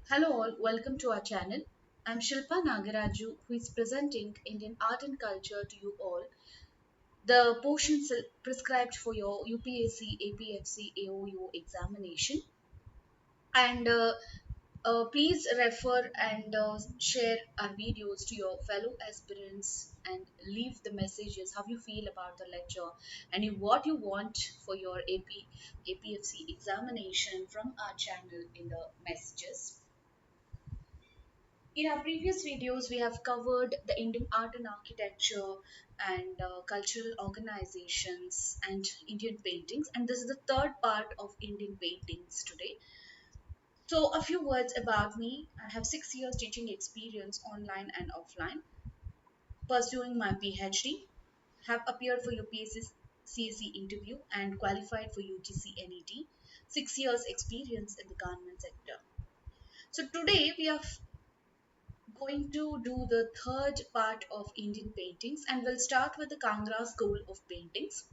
Hello all, welcome to our channel. I'm Shilpa Nagaraju who is presenting Indian art and culture to you all. The portions prescribed for your UPSC, APFC, AOU examination. And please refer and share our videos to your fellow aspirants and leave the messages how you feel about the lecture and what you want for your APFC examination from our channel in the messages. In our previous videos, we have covered the Indian art and architecture and cultural organizations and Indian paintings, and this is the third part of Indian paintings today. So, a few words about me. I have 6 years teaching experience online and offline, pursuing my PhD, have appeared for UPSC CSE Interview and qualified for UGC NET, 6 years experience in the government sector. So, today we are going to do the third part of Indian paintings and we'll start with the Kangra school of paintings.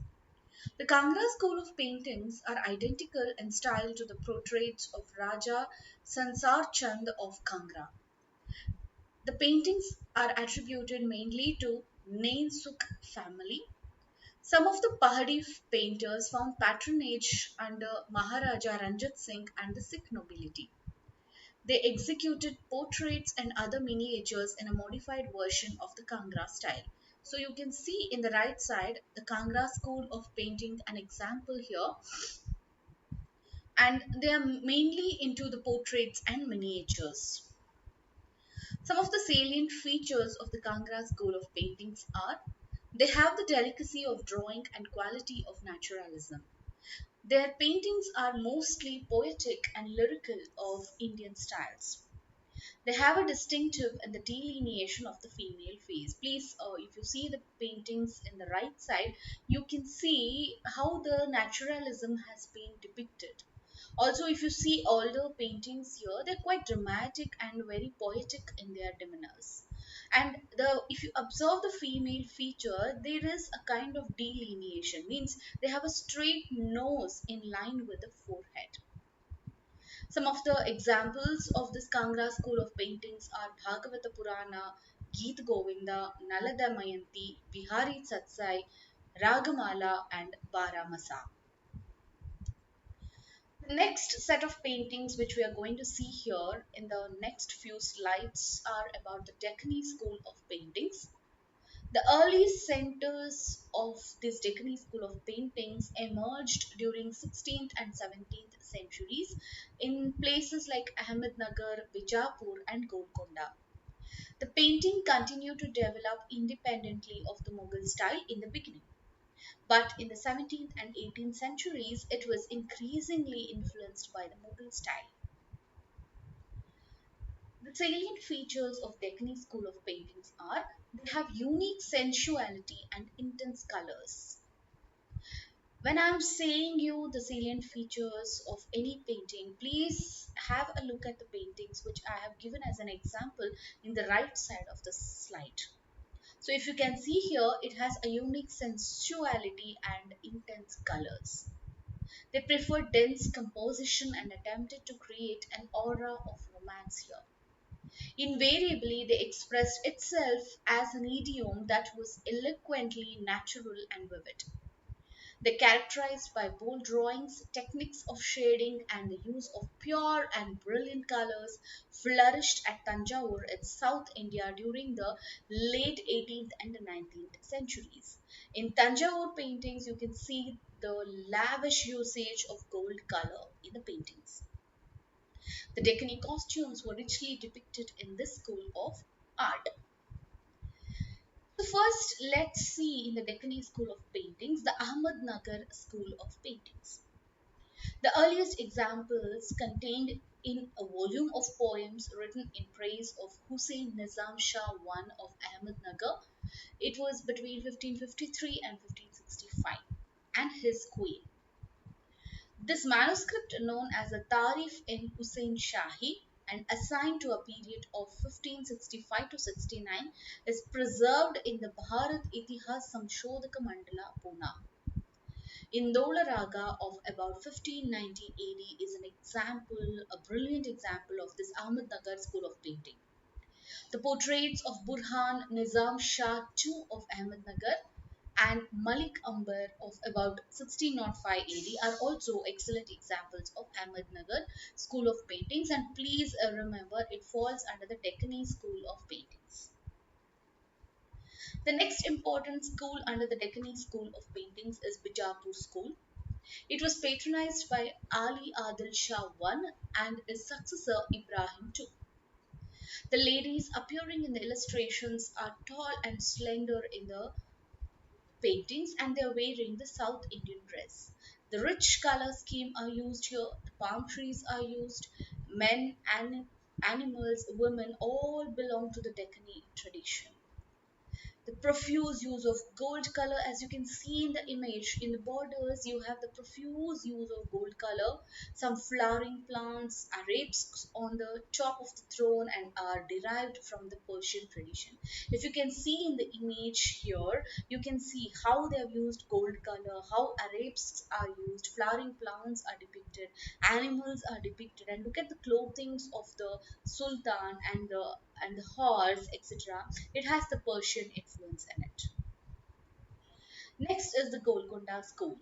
The Kangra school of paintings are identical in style to the portraits of Raja Sansar Chand of Kangra. The paintings are attributed mainly to Nain Sukh family. Some of the Pahadi painters found patronage under Maharaja Ranjit Singh and the Sikh nobility. They executed portraits and other miniatures in a modified version of the Kangra style. So you can see in the right side the Kangra school of painting an example here, and they are mainly into the portraits and miniatures. Some of the salient features of the Kangra school of paintings are they have the delicacy of drawing and quality of naturalism. Their paintings are mostly poetic and lyrical of Indian styles. They have a distinctive and the delineation of the female face. Please, if you see the paintings in the right side, you can see how the naturalism has been depicted. Also, if you see older paintings here, they're quite dramatic and very poetic in their demeanors. And if you observe the female feature, there is a kind of delineation, means they have a straight nose in line with the forehead. Some of the examples of this Kangra school of paintings are Bhagavata Purana, Geet Govinda, Nala Damayanti, Bihari Satsai, Ragamala, and Baramasa. The next set of paintings which we are going to see here in the next few slides are about the Deccani school of paintings. The early centers of this Deccani school of paintings emerged during 16th and 17th centuries in places like Ahmednagar, Bijapur, and Golconda. The painting continued to develop independently of the Mughal style in the beginning, but in the 17th and 18th centuries it was increasingly influenced by the Mughal style. The salient features of Deccani school of paintings are they have unique sensuality and intense colors. When I'm saying you the salient features of any painting, please have a look at the paintings which I have given as an example in the right side of the slide. So if you can see here, it has a unique sensuality and intense colors. They preferred dense composition and attempted to create an aura of romance here. Invariably, they expressed itself as an idiom that was eloquently natural and vivid. They characterized by bold drawings, techniques of shading, and the use of pure and brilliant colors flourished at Tanjore in South India during the late 18th and 19th centuries. In Tanjore paintings, you can see the lavish usage of gold color in the paintings. The Deccani costumes were richly depicted in this school of art. So first, let's see in the Deccani school of paintings, the Ahmednagar school of paintings. The earliest examples contained in a volume of poems written in praise of Hussein Nizam Shah I of Ahmednagar. It was between 1553 and 1565, and his queen. This manuscript, known as the Tarif in Hussein Shahi and assigned to a period of 1565 to 69, is preserved in the Bharat Itihas Samshodhaka Mandala, Pune. Indola Raga of about 1590 AD is an example, a brilliant example of this Ahmednagar school of painting. The portraits of Burhan Nizam Shah II of Ahmednagar and Malik Amber of about 1605 AD are also excellent examples of Ahmednagar school of paintings, and please remember it falls under the Deccani school of paintings. The next important school under the Deccani school of paintings is Bijapur school. It was patronized by Ali Adil Shah I and his successor Ibrahim II. The ladies appearing in the illustrations are tall and slender in the paintings, and they are wearing the South Indian dress. The rich color scheme are used here, the palm trees are used, men and animals, women all belong to the Deccani tradition. The profuse use of gold color, as you can see in the image, in the borders you have the profuse use of gold color, some flowering plants, arabesques on the top of the throne and are derived from the Persian tradition. If you can see in the image here, you can see how they have used gold color, how arabesques are used, flowering plants are depicted, animals are depicted, and look at the clothings of the sultan and the horse, etc. It has the Persian influence in it. Next is the Golconda School.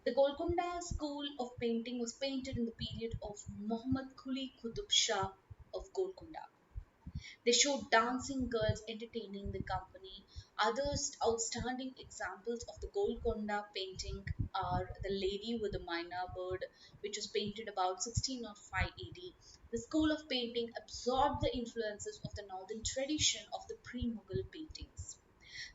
The Golconda School of painting was painted in the period of Muhammad Quli Qutub Shah of Golconda. They showed dancing girls entertaining the company. Other outstanding examples of the Golconda painting are the Lady with the Myna Bird, which was painted about 1605 AD. The school of painting absorbed the influences of the northern tradition of the pre-Mughal paintings.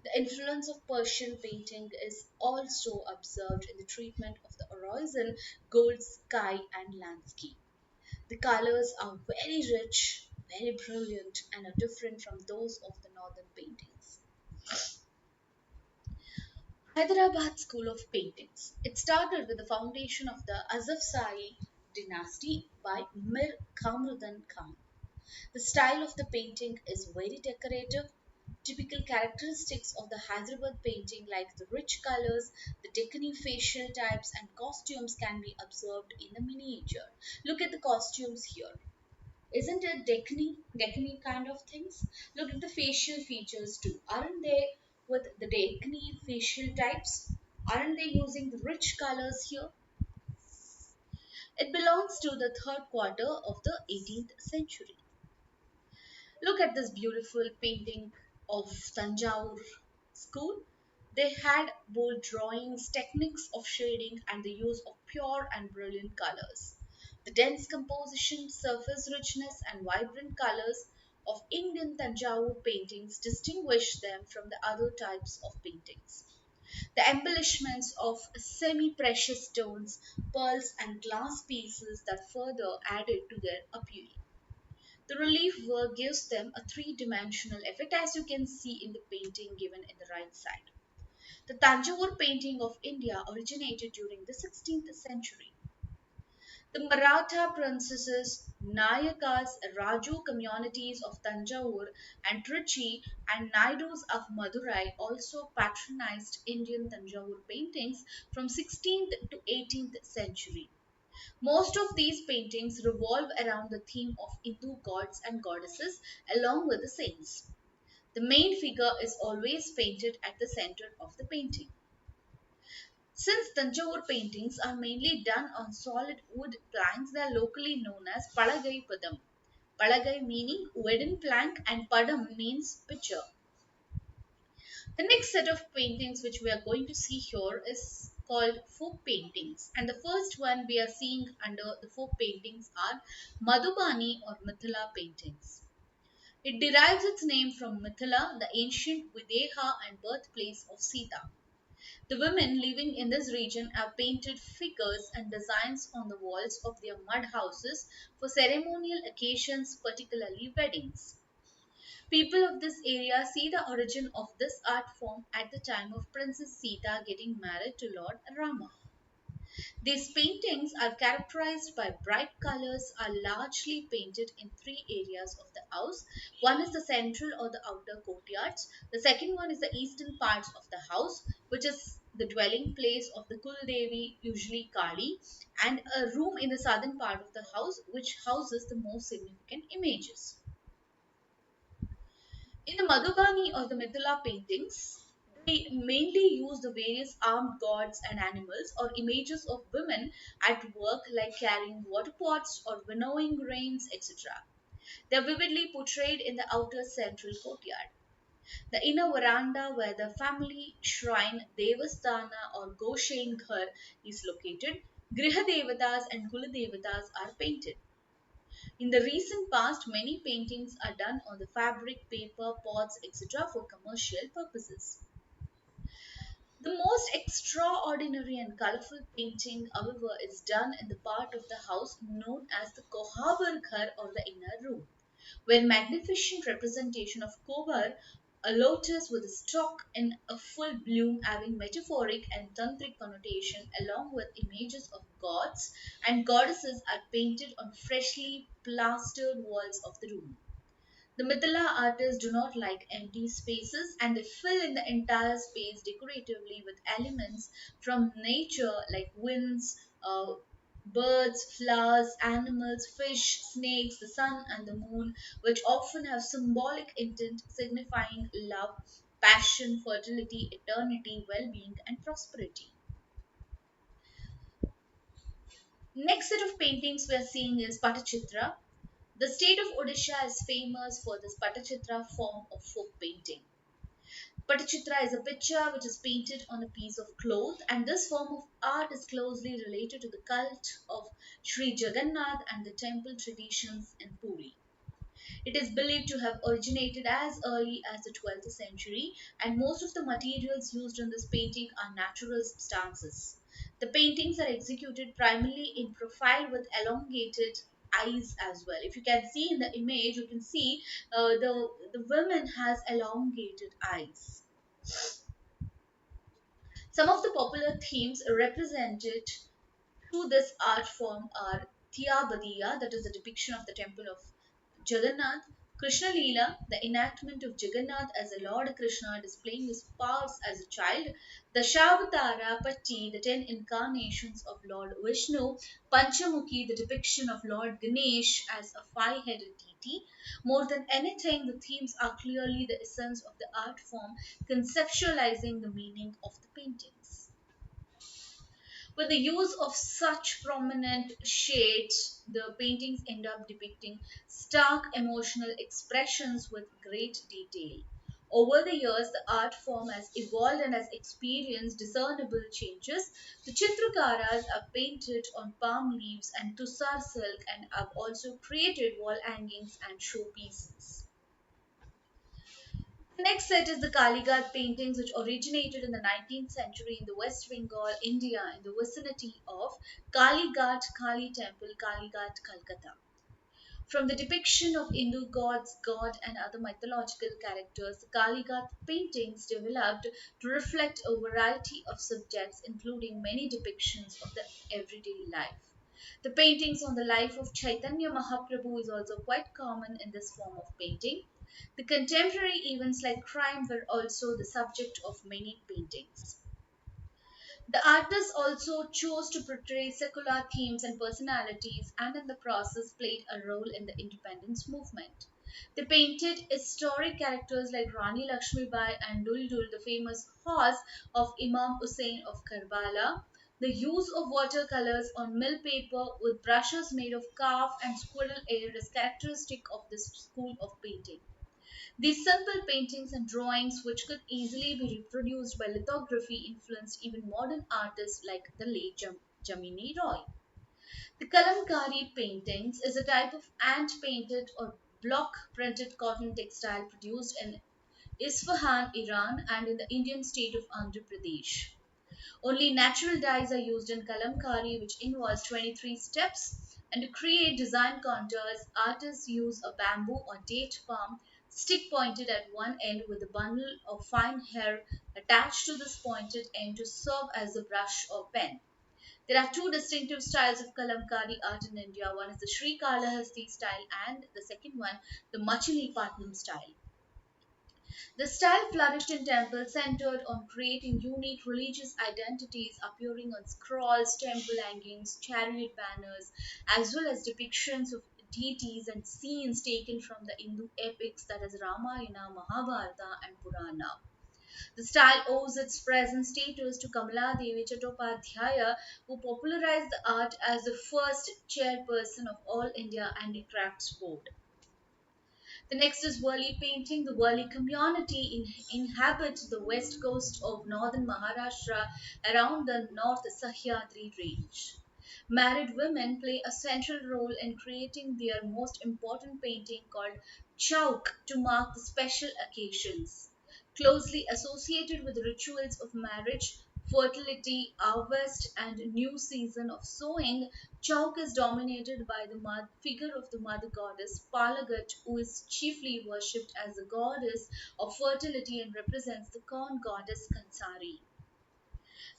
The influence of Persian painting is also observed in the treatment of the horizon, gold sky, and landscape. The colors are very rich, very brilliant, and are different from those of the northern paintings. Hyderabad School of Paintings. It started with the foundation of the Asafzai dynasty by Mir Kamruddin Khan. The style of the painting is very decorative. Typical characteristics of the Hyderabad painting, like the rich colors, the Deccani facial types, and costumes, can be observed in the miniature. Look at the costumes here. Isn't it Deccani kind of things? Look at the facial features too. Aren't they with the Deccani facial types? Aren't they using the rich colors here? It belongs to the third quarter of the 18th century. Look at this beautiful painting of Tanjore school. They had bold drawings, techniques of shading, and the use of pure and brilliant colors. The dense composition, surface richness, and vibrant colors of Indian Tanjore paintings distinguish them from the other types of paintings. The embellishments of semi precious stones, pearls, and glass pieces that further added to their appeal. The relief work gives them a three-dimensional effect, as you can see in the painting given in the right side. The Tanjore painting of India originated during the 16th century. The Maratha princesses, Nayakas, Raju communities of Tanjore and Trichy, and Naidus of Madurai also patronized Indian Tanjore paintings from 16th to 18th century. Most of these paintings revolve around the theme of Hindu gods and goddesses along with the saints. The main figure is always painted at the center of the painting. Since Tanjore paintings are mainly done on solid wood planks, they are locally known as Palagai Padam. Palagai meaning wooden plank and Padam means picture. The next set of paintings which we are going to see here is called folk paintings, and the first one we are seeing under the folk paintings are Madhubani or Mithila paintings. It derives its name from Mithila, the ancient Videha and birthplace of Sita. The women living in this region have painted figures and designs on the walls of their mud houses for ceremonial occasions, particularly weddings. People of this area see the origin of this art form at the time of Princess Sita getting married to Lord Rama. These paintings are characterized by bright colors, are largely painted in three areas of the house. One is the central or the outer courtyards. The second one is the eastern parts of the house, which is the dwelling place of the Kul Devi, usually Kali, and a room in the southern part of the house which houses the most significant images. In the Madhubani or the Mithila paintings, they mainly use the various armed gods and animals or images of women at work like carrying water pots or winnowing grains, etc. They are vividly portrayed in the outer central courtyard. The inner veranda where the family shrine Devasthana or Goshen Ghar is located, Griha Devatas and Kula Devatas are painted. In the recent past, many paintings are done on the fabric, paper, pots, etc. for commercial purposes. The most extraordinary and colorful painting, however, is done in the part of the house known as the Kohabar Ghar or the inner room, where magnificent representation of Kobar, a lotus with a stalk in a full bloom having metaphoric and tantric connotation, along with images of gods and goddesses, are painted on freshly plastered walls of the room. The Mithila artists do not like empty spaces and they fill in the entire space decoratively with elements from nature like winds, birds, flowers, animals, fish, snakes, the sun, and the moon, which often have symbolic intent signifying love, passion, fertility, eternity, well being, and prosperity. Next set of paintings we are seeing is Patachitra. The state of Odisha is famous for this Patachitra form of folk painting. Patachitra is a picture which is painted on a piece of cloth, and this form of art is closely related to the cult of Sri Jagannath and the temple traditions in Puri. It is believed to have originated as early as the 12th century, and most of the materials used in this painting are natural substances. The paintings are executed primarily in profile with elongated eyes as well. If you can see in the image, you can see the woman has elongated eyes. Some of the popular themes represented through this art form are Tiyabadiya, that is the depiction of the temple of Jagannath; Krishna Leela, the enactment of Jagannath as a Lord Krishna displaying his powers as a child; Dashavatara Patti, the 10 incarnations of Lord Vishnu; Panchamukhi, the depiction of Lord Ganesh as a five-headed deity. More than anything, the themes are clearly the essence of the art form, conceptualizing the meaning of the paintings. With the use of such prominent shades, the paintings end up depicting stark emotional expressions with great detail. Over the years, the art form has evolved and has experienced discernible changes. The Chitrakaras are painted on palm leaves and tusar silk and have also created wall hangings and showpieces. The next set is the Kalighat paintings, which originated in the 19th century in the West Bengal, India, in the vicinity of Kalighat Kali Temple, Kalighat, Calcutta. From the depiction of Hindu gods, god, and other mythological characters, the Kalighat paintings developed to reflect a variety of subjects, including many depictions of the everyday life. The paintings on the life of Chaitanya Mahaprabhu is also quite common in this form of painting. The contemporary events like crime were also the subject of many paintings. The artists also chose to portray secular themes and personalities, and in the process played a role in the independence movement. They painted historic characters like Rani Lakshmibai and Duldul, the famous horse of Imam Hussain of Karbala. The use of watercolors on mill paper with brushes made of calf and squirrel hair is characteristic of this school of painting. These simple paintings and drawings, which could easily be reproduced by lithography, influenced even modern artists like the late Jamini Roy. The kalamkari paintings is a type of hand painted or block printed cotton textile produced in Isfahan, Iran, and in the Indian state of Andhra Pradesh. Only natural dyes are used in kalamkari, which involves 23 steps. And to create design contours, artists use a bamboo or date palm stick pointed at one end with a bundle of fine hair attached to this pointed end to serve as a brush or pen. There are two distinctive styles of kalamkari art in India. One is the Sri Kalahasti style, and the second one, the Machilipatnam style. The style flourished in temples centered on creating unique religious identities appearing on scrolls, temple hangings, chariot banners, as well as depictions of deities and scenes taken from the Hindu epics that is Ramayana, Mahabharata, and Purana. The style owes its present status to Kamala Devi Chattopadhyaya, who popularized the art as the first chairperson of All India Handicrafts Board. The next is Worli painting. The Worli community inhabits the west coast of northern Maharashtra around the North Sahyadri range. Married women play a central role in creating their most important painting called Chauk to mark the special occasions. Closely associated with rituals of marriage, fertility, harvest, and new season of sowing, Chauk is dominated by the figure of the mother goddess Palagat, who is chiefly worshipped as the goddess of fertility and represents the corn goddess Kansari.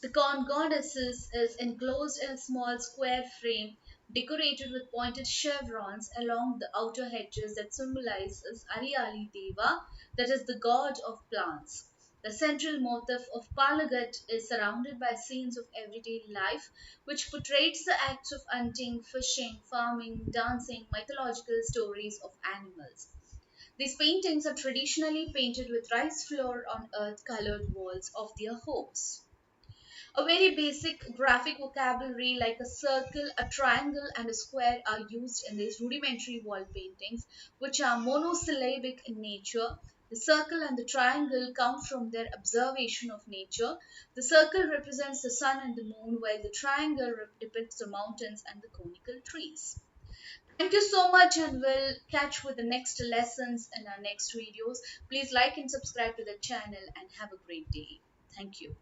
The corn goddess is enclosed in a small square frame decorated with pointed chevrons along the outer edges that symbolizes Ariali Deva, that is the god of plants. The central motif of Palagat is surrounded by scenes of everyday life, which portrays the acts of hunting, fishing, farming, dancing, mythological stories of animals. These paintings are traditionally painted with rice flour on earth colored walls of their homes. A very basic graphic vocabulary like a circle, a triangle, and a square are used in these rudimentary wall paintings, which are monosyllabic in nature. The circle and the triangle come from their observation of nature. The circle represents the sun and the moon, while the triangle depicts the mountains and the conical trees. Thank you so much, and we'll catch with the next lessons in our next videos. Please like and subscribe to the channel and have a great day. Thank you.